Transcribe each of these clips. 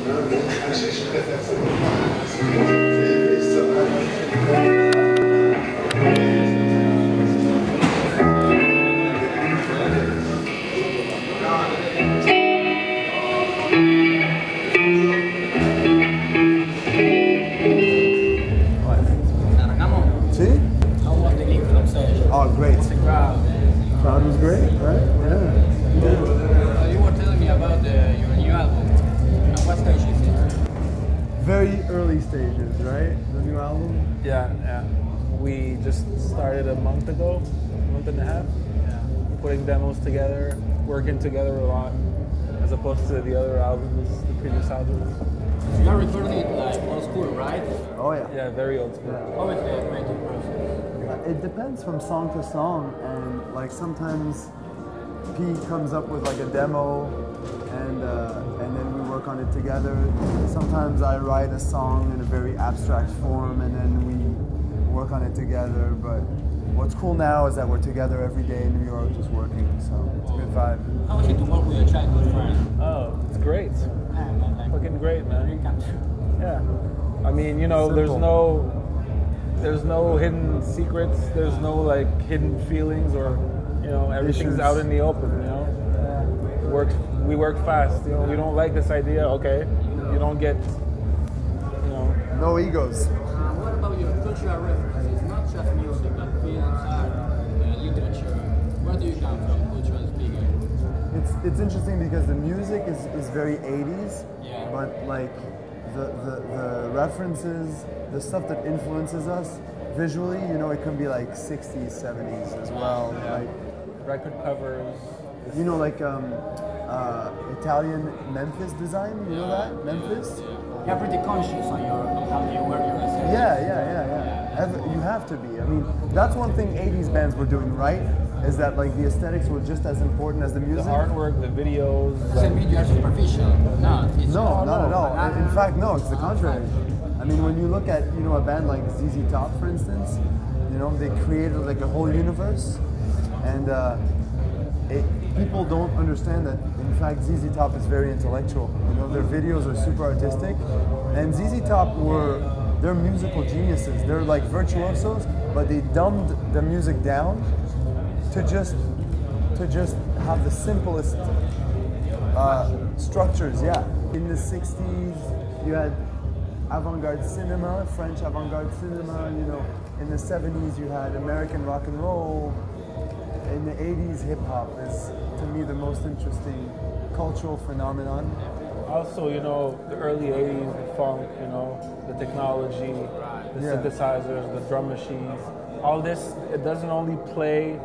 Oh, great. The crowd was great, right? Yeah. You were telling me about your new album. What stage is it? Very early stages, right? The new album? Yeah. We just started a month ago, a month and a half. Yeah. Putting demos together, working together a lot, as opposed to the other albums, the previous albums. So you're recording it like old school, right? Oh, yeah. Yeah, very old school. Yeah. How is the creative process? It depends from song to song, and like sometimes P comes up with like a demo, and then we work on it together. Sometimes I write a song in a very abstract form, and then we work on it together. But what's cool now is that we're together every day in New York, just working. So it's a good vibe. How is it to work with your childhood friend? Oh, it's great. Fucking great, man. Yeah. I mean, you know, Simple. there's no hidden secrets. There's no like hidden feelings, or you know, everything's out in the open. You know, we work fast. You know, we don't like this idea. Okay, you don't get, you know, no egos. What about your cultural references? Not just music, but films, art, literature. Where do you come from, culturally speaking? It's interesting because the music is very 80s, Yeah. but like the references, the stuff that influences us visually, you know, it can be like 60s, 70s as well. Yeah. Like, record covers. you know, like Italian Memphis design, you know that? Memphis? You're pretty conscious on how you wear your aesthetic. Yeah. You have to be. I mean, that's one thing 80s bands were doing right, is that like the aesthetics were just as important as the The music. artwork, the videos. Doesn't mean you're superficial. No, it's No, not at all. In fact, no, it's the contrary. I mean, when you look at, you know, a band like ZZ Top, for instance, you know, they created like a whole universe, and people don't understand that, in fact, ZZ Top is very intellectual. You know, their videos are super artistic, and ZZ Top they're musical geniuses. They're like virtuosos, but they dumbed the music down to just have the simplest structures. Yeah. In the 60s, you had avant-garde cinema, French avant-garde cinema. You know, in the 70s, you had American rock and roll. In the 80s, hip hop is, to me, the most interesting cultural phenomenon. Also, you know, the early 80s, the funk, you know, the technology, the synthesizers, the drum machines. All this, it doesn't only play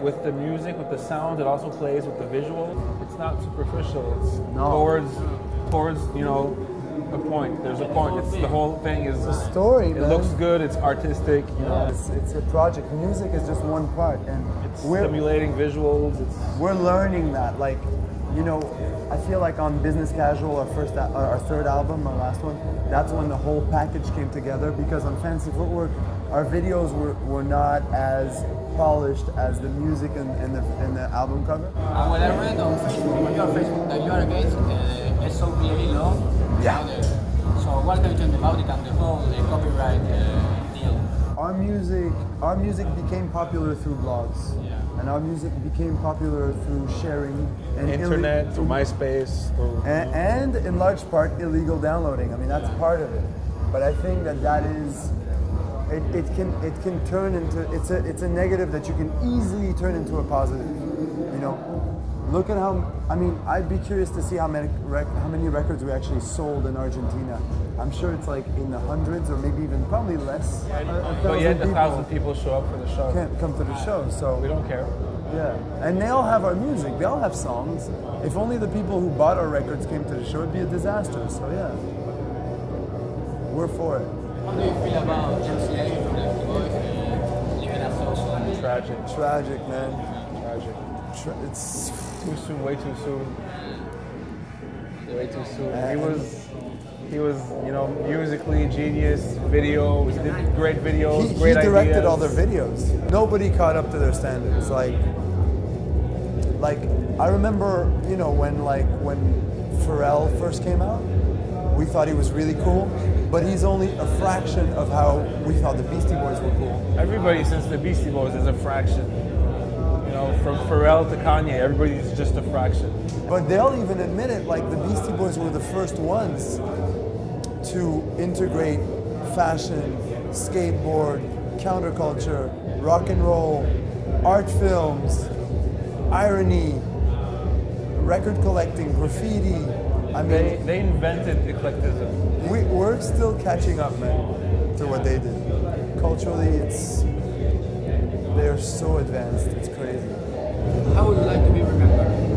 with the music, with the sound, it also plays with the visual. It's not superficial, it's towards, you know, a point. There's a point. It's the whole thing is a story. It looks good, it's artistic, you know. It's a project. Music is just one part, and it's stimulating visuals. We're learning that, like, you know, I feel like on Business Casual, our third album, our last one, that's when the whole package came together, because on Fancy Footwork, our videos were not as polished as the music and the album cover. And what I read on Facebook, that you are against SOPA law. Yeah. So what can you tell me about it and the whole copyright deal? Our music became popular through blogs. Yeah. And our music became popular through sharing and internet, through MySpace, and in large part illegal downloading. I mean, that's part of it. But I think that is, it can turn into, it's a negative that you can easily turn into a positive. You know, look at how, I mean, I'd be curious to see how many records we actually sold in Argentina. I'm sure it's like in the hundreds, or maybe even probably less. But yet 1,000 people show up for the show. Can't come to the show, so we don't care. Yeah, and they all have our music. They all have songs. If only the people who bought our records came to the show, it'd be a disaster. So yeah, we're for it. How do you feel about MCA from the Boys leaving us so soon? Tragic, man. Tragic. It's too soon. Way too soon. Way too soon. He was, you know, musically genius. Videos, did great videos, great ideas. He directed all their videos. Nobody caught up to their standards. Like I remember, you know, when Pharrell first came out, we thought he was really cool, but he's only a fraction of how we thought the Beastie Boys were cool. Everybody since the Beastie Boys is a fraction. You know, from Pharrell to Kanye, everybody's just a fraction. But they'll even admit it, like the Beastie Boys were the first ones to integrate fashion, skateboard, counterculture, rock and roll, art films, irony, record collecting, graffiti. I mean, they invented eclecticism. We're still catching up, man, to what they did. Culturally, they're so advanced. It's crazy. How would you like to be remembered?